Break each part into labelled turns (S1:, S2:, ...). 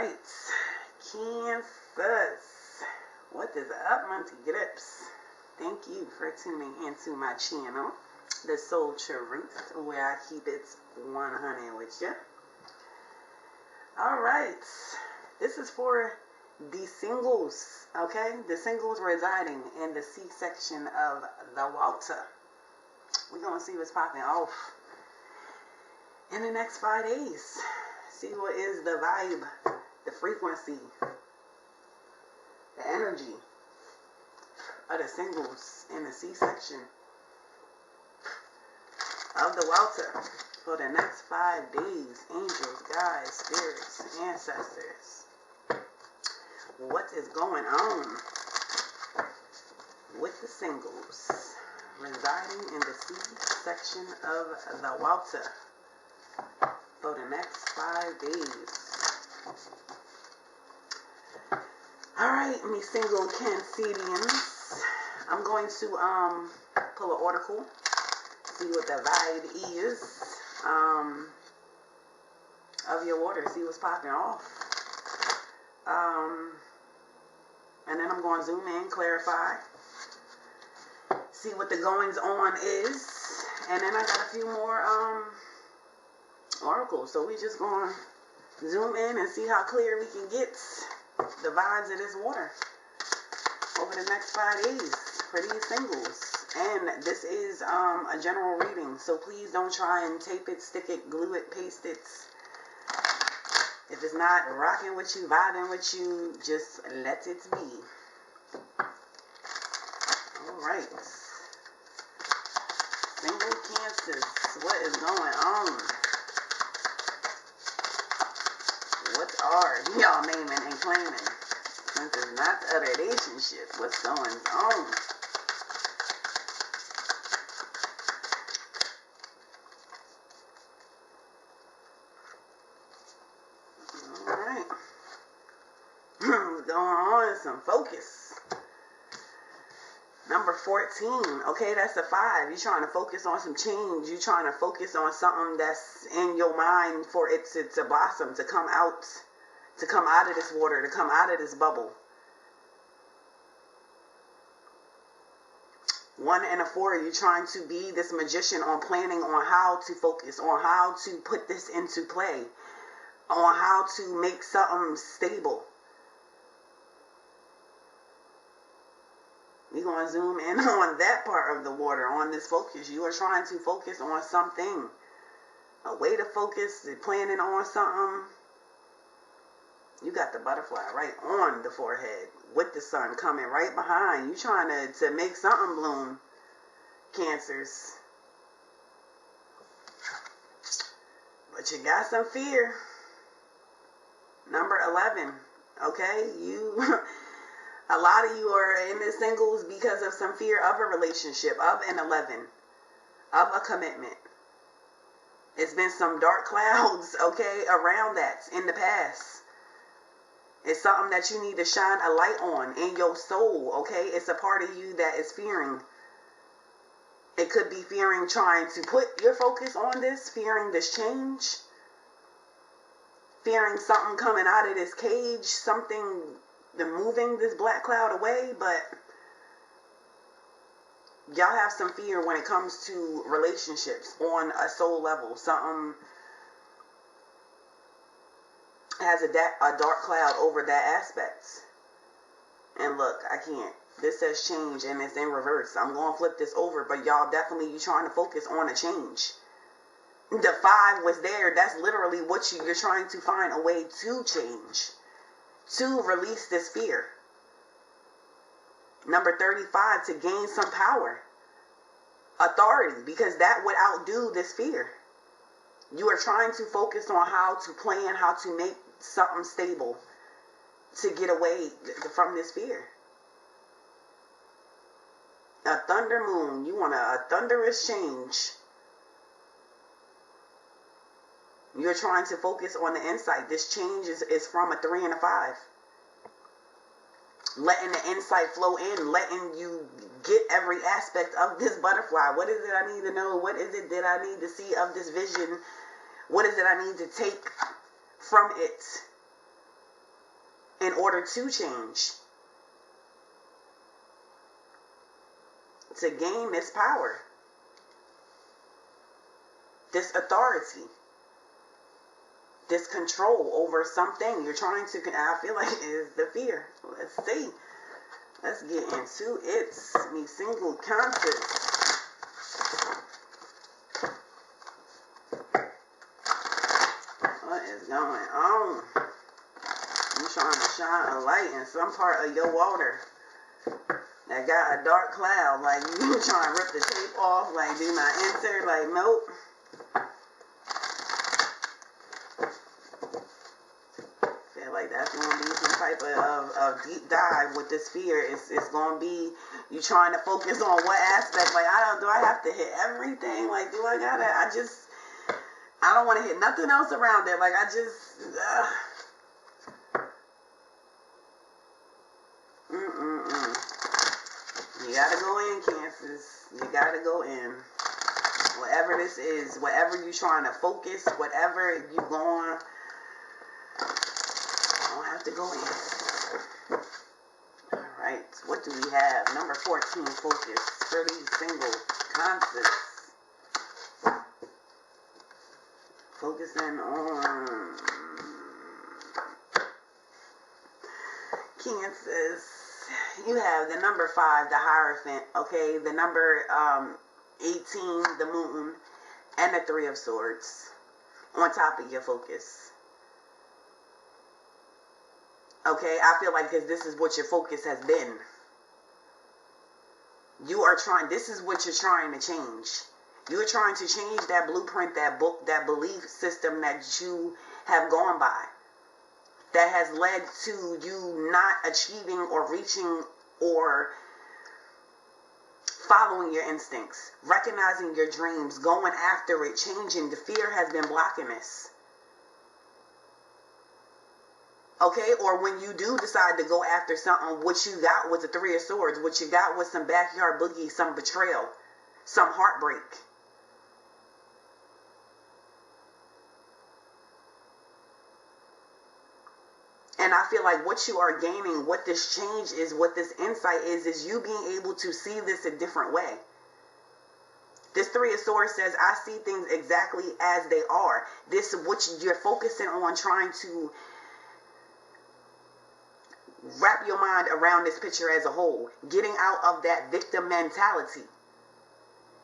S1: right, Kansas. What is up, Monty Grips? Thank you for tuning into my channel, The Soul Truth, where I keep it 100 with you. All right, this is for the singles, okay? The singles residing in the C-section of the Walter. We're going to see what's popping off in the next 5 days. See what is the vibe, the frequency, the energy of the singles in the C-section of the Walter for the next 5 days. Angels, guides, spirits, ancestors. What is going on with the singles residing in the C-section of the Walter for the next 5 days? Alright, me single Cancerians. I'm going to pull an oracle, see what the vibe is of your water, see what's popping off. And then I'm going to zoom in, clarify, see what the goings on is, and then I got a few more oracles, so we just going to zoom in and see how clear we can get the vibes of this water over the next 5 days for these singles. And this is a general reading, so please don't try and tape it, stick it, glue it, paste it. If it's not rocking with you, vibing with you, just let it be. Alright. Single Cancers, what is going on? What are y'all naming and claiming? Since it's not a relationship, what's going on? Alright. What's going on? Some focus. Number 14. Okay, that's a 5. You're trying to focus on some change. You're trying to focus on something that's in your mind for it to blossom, to come out of this water, to come out of this bubble. 1 and a 4, you're trying to be this magician on planning on how to focus, on how to put this into play, on how to make something stable. We're going to zoom in on that part of the water, on this focus. You are trying to focus on something, a way to focus, planning on something. You got the butterfly right on the forehead with the sun coming right behind. You trying to make something bloom, Cancers. But you got some fear. Number 11. Okay, a lot of you are in the singles because of some fear of a relationship, of an 11, of a commitment. It's been some dark clouds, okay, around that in the past. It's something that you need to shine a light on in your soul, okay? It's a part of you that is fearing. It could be fearing trying to put your focus on this, fearing this change, fearing something coming out of this cage, something moving this black cloud away, but y'all have some fear when it comes to relationships on a soul level. Something has a dark cloud over that aspect. And look, I can't. This says change and it's in reverse. I'm going to flip this over, but y'all definitely, you're trying to focus on a change. The 5 was there. That's literally what you're trying to find a way to change, to release this fear. Number 35, to gain some power, authority, because that would outdo this fear. You are trying to focus on how to plan, how to make something stable to get away from this fear. A thunder moon, you want a thunderous change. You're trying to focus on the insight. This change is from a 3 and a 5. Letting the insight flow in, letting you get every aspect of this butterfly. What is it I need to know? What is it that I need to see of this vision? What is it I need to take from it? in order to change, to gain this power, this authority, this control over something you're trying to, I feel like is the fear. Let's see. Let's get into it. Me single conscious. What is going on? You trying to shine a light in some part of your water that got a dark cloud. Like you trying to rip the tape off. Like do not enter. Like nope. Like that's going to be some type of deep dive with this fear. It's going to be you trying to focus on what aspect. Like do I have to hit everything? Like do I gotta? I don't want to hit nothing else around it. Like I just. You gotta go in, Cancers. You gotta go in. Whatever this is, whatever you trying to focus, whatever you going. To go in. Alright, what do we have? Number 14, focus for these single concepts. Focusing on Cancers. You have the number 5, the Hierophant, okay? The number 18, the Moon, and the 3 of Swords on top of your focus. Okay, I feel like this is what your focus has been. This is what you're trying to change. You're trying to change that blueprint, that book, that belief system that you have gone by. That has led to you not achieving or reaching or following your instincts, recognizing your dreams, going after it, changing. The fear has been blocking this. Okay, or when you do decide to go after something, what you got was the 3 of Swords. What you got was some backyard boogie, some betrayal, some heartbreak. And I feel like what you are gaining, what this change is, what this insight is you being able to see this a different way. This 3 of Swords says, I see things exactly as they are. This, what you're focusing on, trying to wrap your mind around this picture as a whole, getting out of that victim mentality.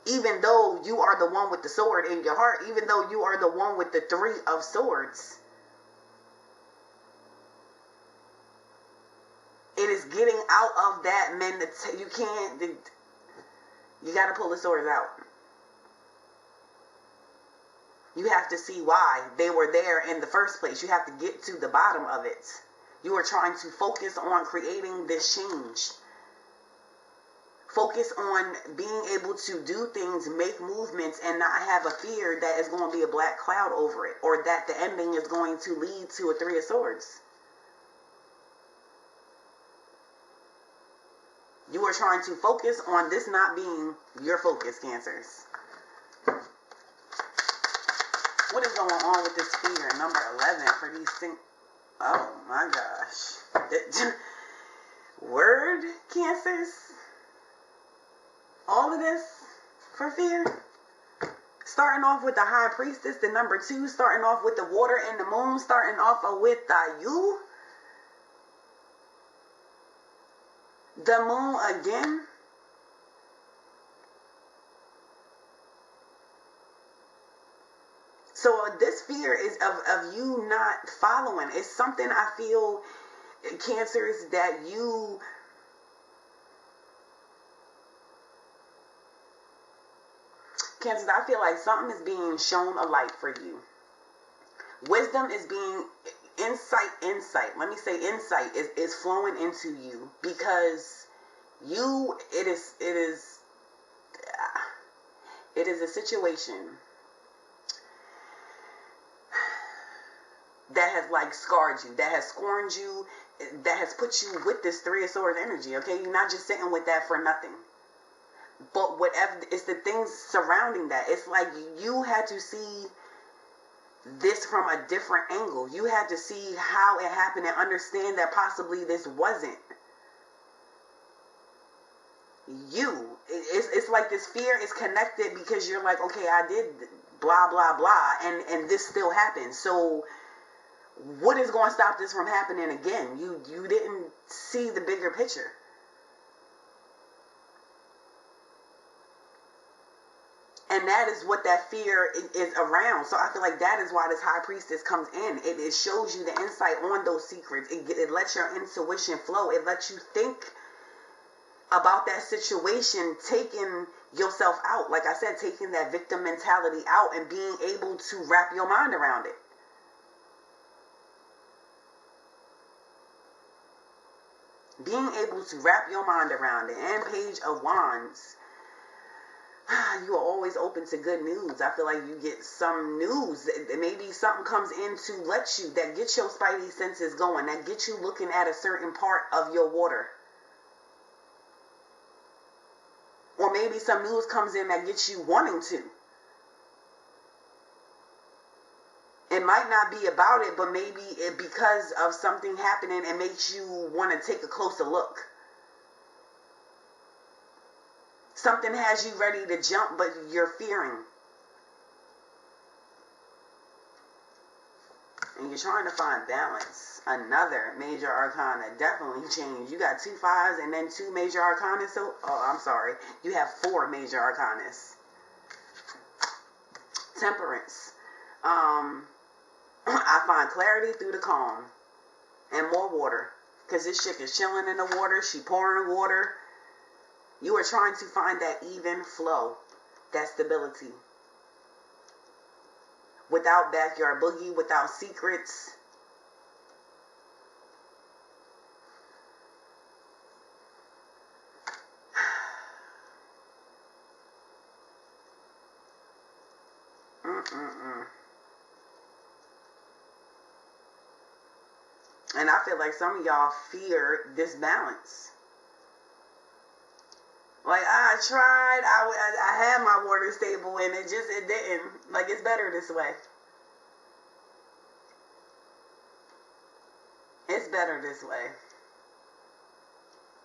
S1: Even though you are the one with the sword in your heart, even though you are the one with the 3 of Swords, it is getting out of that mentality. You got to pull the swords out. You have to see why they were there in the first place. You have to get to the bottom of it. You are trying to focus on creating this change. Focus on being able to do things, make movements, and not have a fear that is going to be a black cloud over it, or that the ending is going to lead to a 3 of Swords. You are trying to focus on this not being your focus, Cancers. What is going on with this fear? Number 11 for these things. Oh my gosh. Word, Cancers? All of this for fear? Starting off with the High Priestess, the number 2, starting off with the water and the moon, starting off with the you. The moon again. So this fear is of you not following. It's something I feel, Cancers, that you... Cancers, I feel like something is being shown a light for you. Wisdom is being... Insight. Let me say insight is flowing into you, because it is a situation that has like scarred you, that has scorned you, that has put you with this 3 of Swords energy. Okay, you're not just sitting with that for nothing. But whatever, it's the things surrounding that. It's like you had to see this from a different angle. You had to see how it happened and understand that possibly this wasn't you. It's like this fear is connected because you're like, okay, I did blah blah blah, and this still happened. So what is going to stop this from happening again? You didn't see the bigger picture. And that is what that fear is around. So I feel like that is why this high priestess comes in. It shows you the insight on those secrets. It lets your intuition flow. It lets you think about that situation, taking yourself out. Like I said, taking that victim mentality out and being able to wrap your mind around it. Being able to wrap your mind around it. And Page of Wands. You are always open to good news. I feel like you get some news. Maybe something comes in to let you, that gets your spidey senses going, that gets you looking at a certain part of your water. Or maybe some news comes in that gets you wanting to. It might not be about it, but maybe it, because of something happening, it makes you want to take a closer look. Something has you ready to jump, but you're fearing. And you're trying to find balance. Another major arcana. Definitely change. You got 2 5s and then 2 major arcana. So, I'm sorry. You have 4 major arcanas. Temperance. I find clarity through the calm. And more water. Because this chick is chilling in the water. She pouring water. You are trying to find that even flow, that stability. Without backyard boogie, without secrets. And I feel like some of y'all fear this balance. Like, I tried, I had my water stable and it didn't. Like, it's better this way. It's better this way.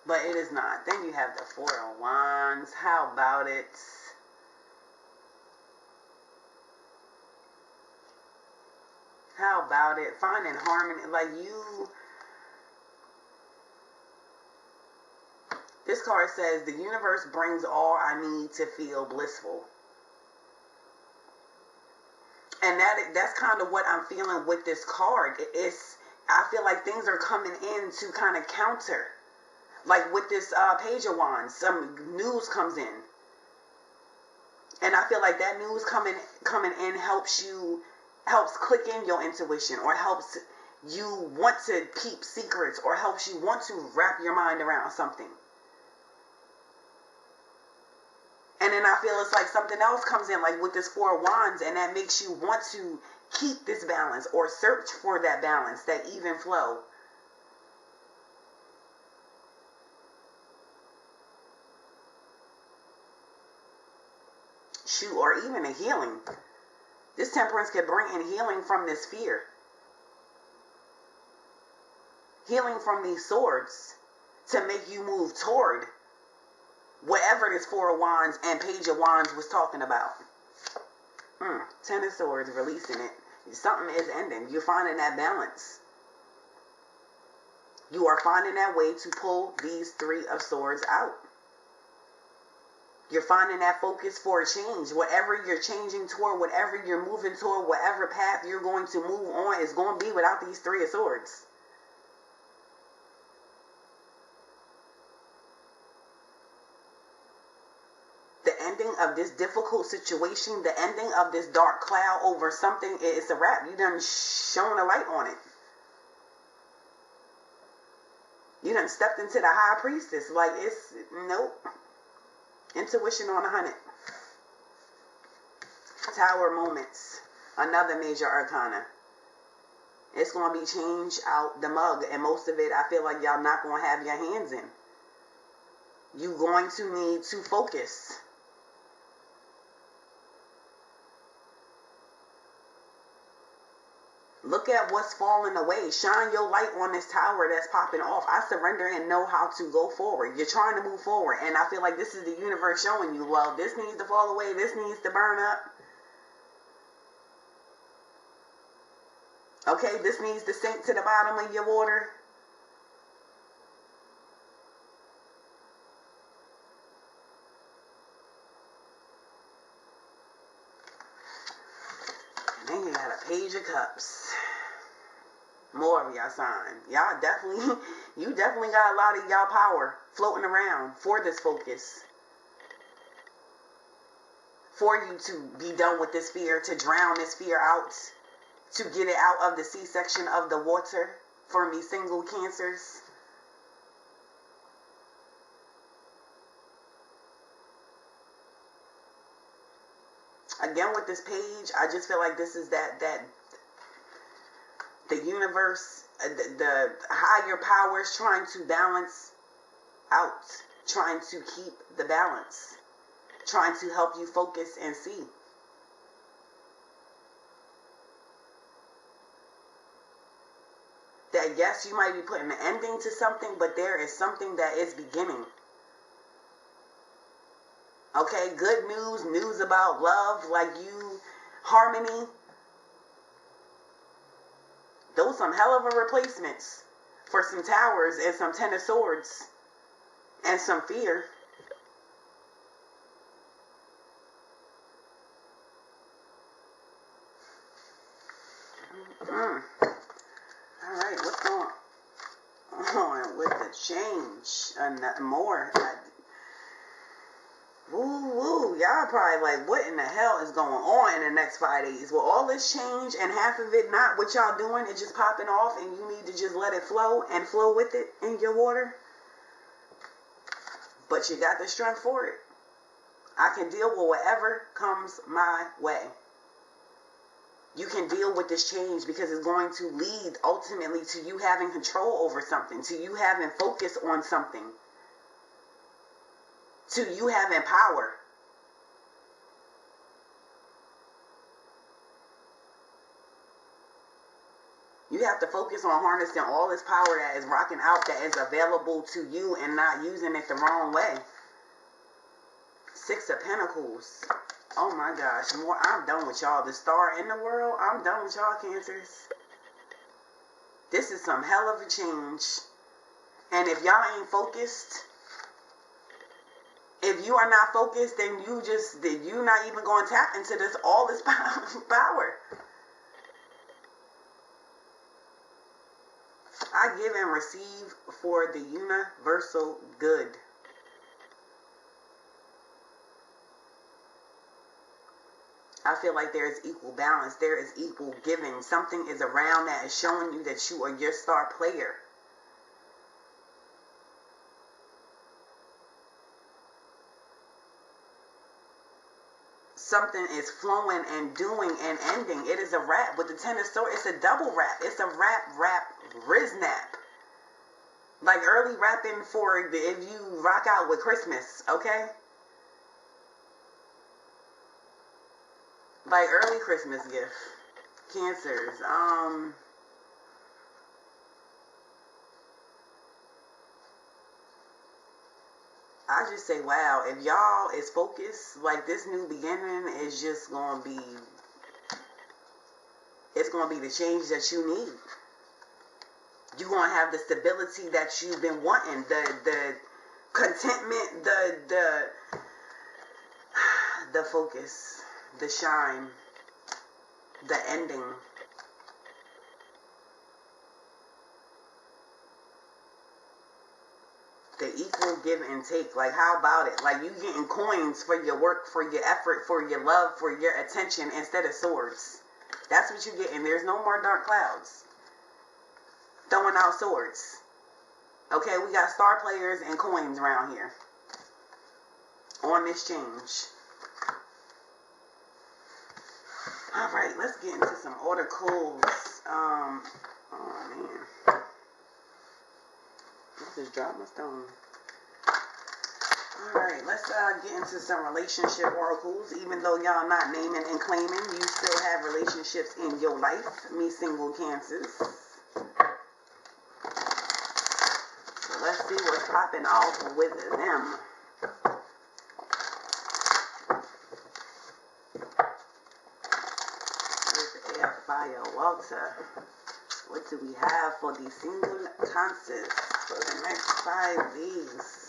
S1: But it is not. Then you have the 4 of Wands. How about it? How about it? Finding harmony. Like, you... This card says, the universe brings all I need to feel blissful. And that's kind of what I'm feeling with this card. I feel like things are coming in to kind of counter. Like with this Page of Wands, some news comes in. And I feel like that news coming in helps click in your intuition, or helps you want to keep secrets, or helps you want to wrap your mind around something. And then I feel it's like something else comes in, like with this 4 of Wands, and that makes you want to keep this balance or search for that balance, that even flow. Shoot, or even a healing. This temperance could bring in healing from this fear. Healing from these swords to make you move toward whatever this 4 of Wands and Page of Wands was talking about. 10 of Swords, releasing it. Something is ending. You're finding that balance. You are finding that way to pull these 3 of Swords out. You're finding that focus for a change. Whatever you're changing toward, whatever you're moving toward, whatever path you're going to move on is going to be without these 3 of Swords. The ending of this difficult situation, the ending of this dark cloud over something, it's a wrap. You done shown a light on it. You done stepped into the high priestess. Like, it's, nope. Intuition on 100. Tower moments. Another major arcana. It's going to be change out the mug. And most of it, I feel like y'all not going to have your hands in. You going to need to focus. Look at what's falling away. Shine your light on this tower that's popping off. I surrender and know how to go forward. You're trying to move forward. And I feel like this is the universe showing you, well, this needs to fall away. This needs to burn up. Okay, this needs to sink to the bottom of your water. And then you got a Page of Cups. More of y'all sign. Y'all definitely, you definitely got a lot of y'all power floating around for this focus. For you to be done with this fear, to drown this fear out, to get it out of the C-section of the water for me single Cancers. Again, with this page, I just feel like this is that the universe, the higher powers trying to balance out, trying to keep the balance, trying to help you focus and see. That yes, you might be putting an ending to something, but there is something that is beginning. Okay, good news, news about love, like you, harmony. Those some hell of a replacements for some towers and some Ten of Swords and some fear. Alright, what's going on with the change? More. Woo, y'all probably like, what in the hell is going on in the next 5 days? Well, all this change and half of it not what y'all doing, it's just popping off and you need to just let it flow and flow with it in your water. But you got the strength for it. I can deal with whatever comes my way. You can deal with this change because it's going to lead ultimately to you having control over something, to you having focus on something, to you having power. You have to focus on harnessing all this power that is rocking out, that is available to you, and not using it the wrong way. Six of Pentacles. Oh my gosh, more. I'm done with y'all. The star in the world, I'm done with y'all, Cancers. This is some hell of a change. And if y'all ain't focused, if you are not focused, then you're not even going to tap into all this power. I give and receive for the universal good. I feel like there is equal balance. There is equal giving. Something is around that is showing you that you are your star player. Something is flowing and doing and ending. It is a wrap. With the Ten of Swords, it's a double wrap. It's a wrap, riznap. Like early wrapping for if you rock out with Christmas, okay? Like early Christmas gift. Cancers. I just say, wow, if y'all is focused, like this new beginning is just going to be, it's going to be the change that you need. You're going to have the stability that you've been wanting, the contentment, the focus, the shine, the ending. The equal give and take. Like, how about it? Like, you getting coins for your work, for your effort, for your love, for your attention, instead of swords. That's what you're getting. There's no more dark clouds. Throwing out swords. Okay, we got star players and coins around here. On this change. Alright, let's get into some oracles. Oh, man. I just dropped my stone. Alright, let's get into some relationship oracles. Even though y'all not naming and claiming, you still have relationships in your life. Me single Cancers. So let's see what's popping off with them. With air, fire, water. What do we have for the single Cancers for the next 5 days?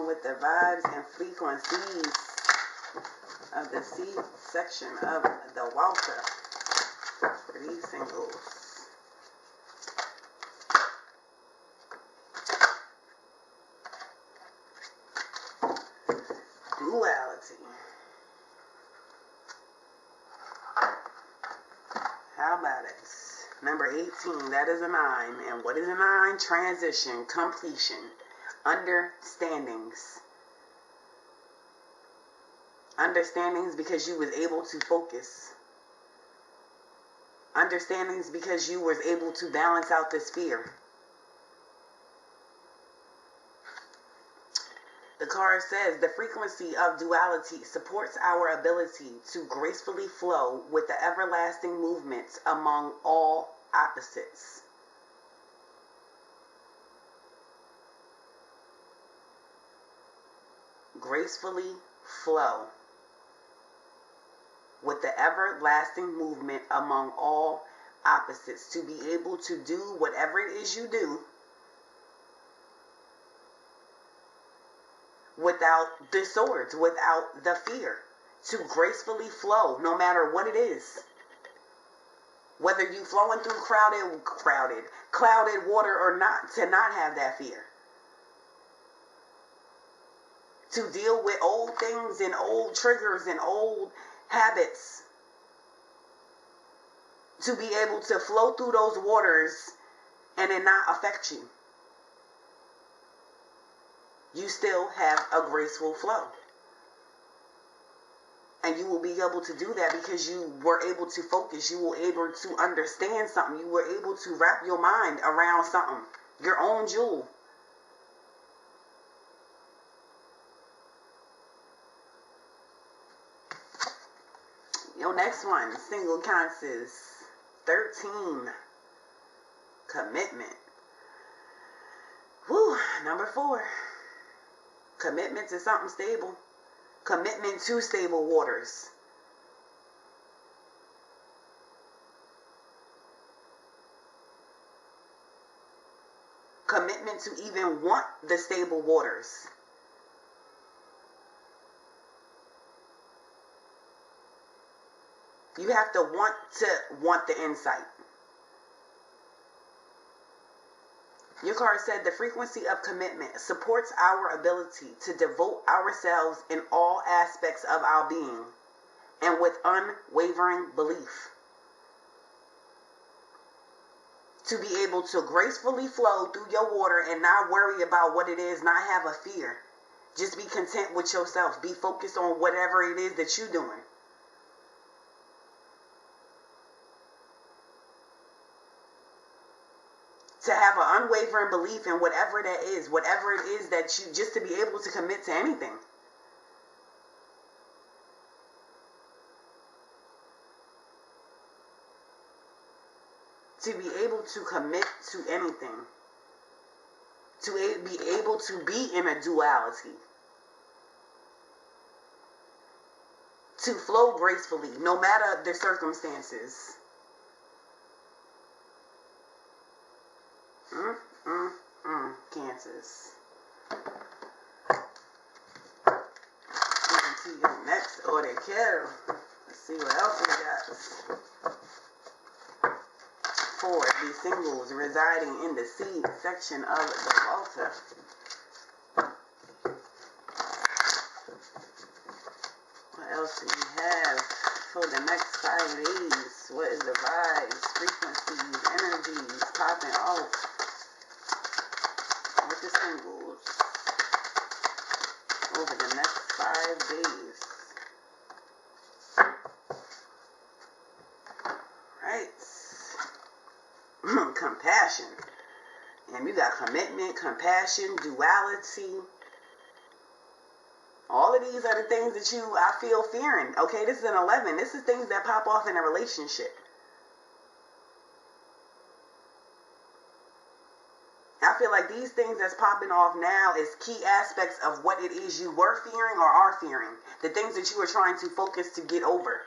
S1: With the vibes and frequencies of the C section of the Walter for these singles. Duality. How about it? Number 18, that is a 9. And what is a 9? Transition, completion. Understandings. Understandings because you was able to focus. Understandings because you was able to balance out this fear. The card says the frequency of duality supports our ability to gracefully flow with the everlasting movements among all opposites. Gracefully flow with the everlasting movement among all opposites, to be able to do whatever it is you do without the swords, without the fear, to gracefully flow no matter what it is. Whether you flowing through clouded water or not, to not have that fear. To deal with old things and old triggers and old habits. To be able to flow through those waters and it not affect you. You still have a graceful flow. And you will be able to do that because you were able to focus. You were able to understand something. You were able to wrap your mind around something. Your own jewel. Your next one, single Cancers, 13, commitment. Whew, number 4, commitment to something stable. Commitment to stable waters. Commitment to even want the stable waters. You have to want the insight. Your card said the frequency of commitment supports our ability to devote ourselves in all aspects of our being and with unwavering belief. To be able to gracefully flow through your water and not worry about what it is, not have a fear. Just be content with yourself. Be focused on whatever it is that you're doing. To have an unwavering belief in whatever that is, whatever it is that you, just to be able to commit to anything. To be able to commit to anything. To be able to be in a duality. To flow gracefully, no matter the circumstances. Cancers. Moving to your next order, Carol. Let's see what else we got. For the singles residing in the seed section of the Walter. What else do we have for the next 5 days? What is the vibes, frequencies, energies popping off with the singles over the next 5 days? Right. Compassion. And you got commitment, compassion, duality. All of these are the things that I feel fearing. Okay, this is an 11. This is things that pop off in a relationship. I feel like these things that's popping off now is key aspects of what it is you were fearing or are fearing. The things that you are trying to focus to get over.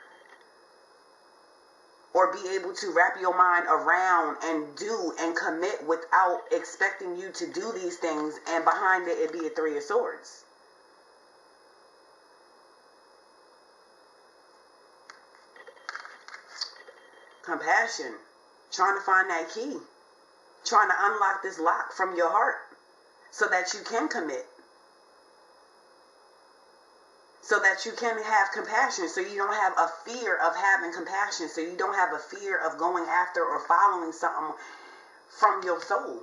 S1: Or be able to wrap your mind around and do and commit without expecting you to do these things, and behind it be a 3 of Swords. Compassion. Trying to find that key. Trying to unlock this lock from your heart so that you can commit. So that you can have compassion, so you don't have a fear of having compassion, so you don't have a fear of going after or following something from your soul.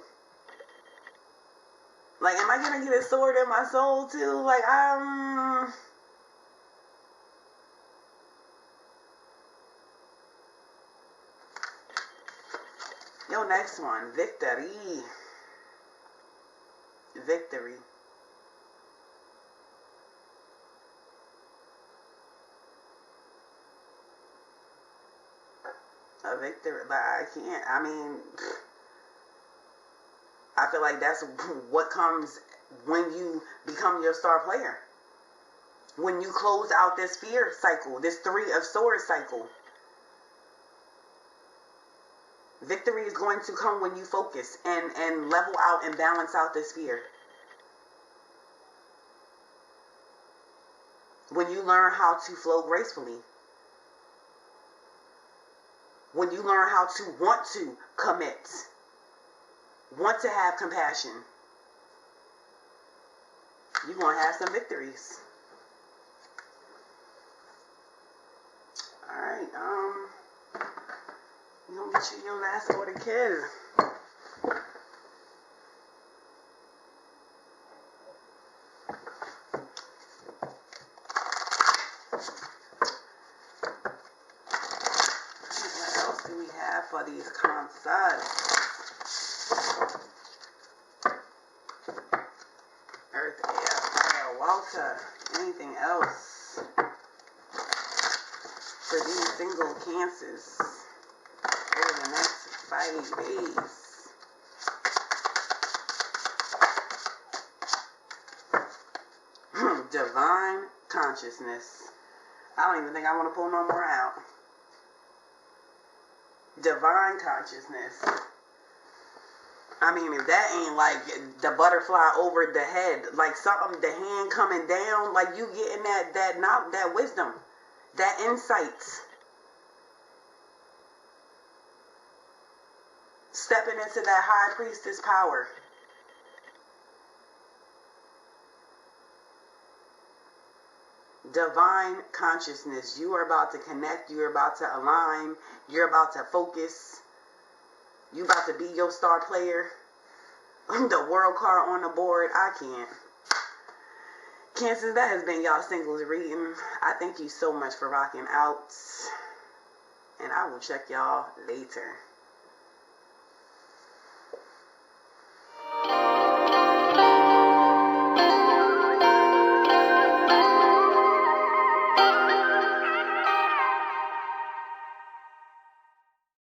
S1: Like, am I going to get a sword in my soul too? Like, Yo, next one. Victory. Victory. A victory, but I can't. I mean, I feel like that's what comes when you become your star player. When you close out this fear cycle, this 3 of Swords cycle. Victory is going to come when you focus and level out and balance out this fear. When you learn how to flow gracefully. When you learn how to want to commit, want to have compassion, you're going to have some victories. Alright, you're going to get you your last order kill. For these concepts. Earth, air, fire, water. Anything else for these single cancers over the next 5 days? Divine consciousness. I don't even think I want to pull no more out. Divine consciousness. I mean, if that ain't like the butterfly over the head, like something, the hand coming down, like you getting that wisdom, that insight, stepping into that high priestess power. Divine consciousness. You are about to connect. You're about to align. You're about to focus. You're about to be your star player. The world card on the board. I can't. Cancers, that has been y'all singles reading. I thank you so much for rocking out. And I will check y'all later.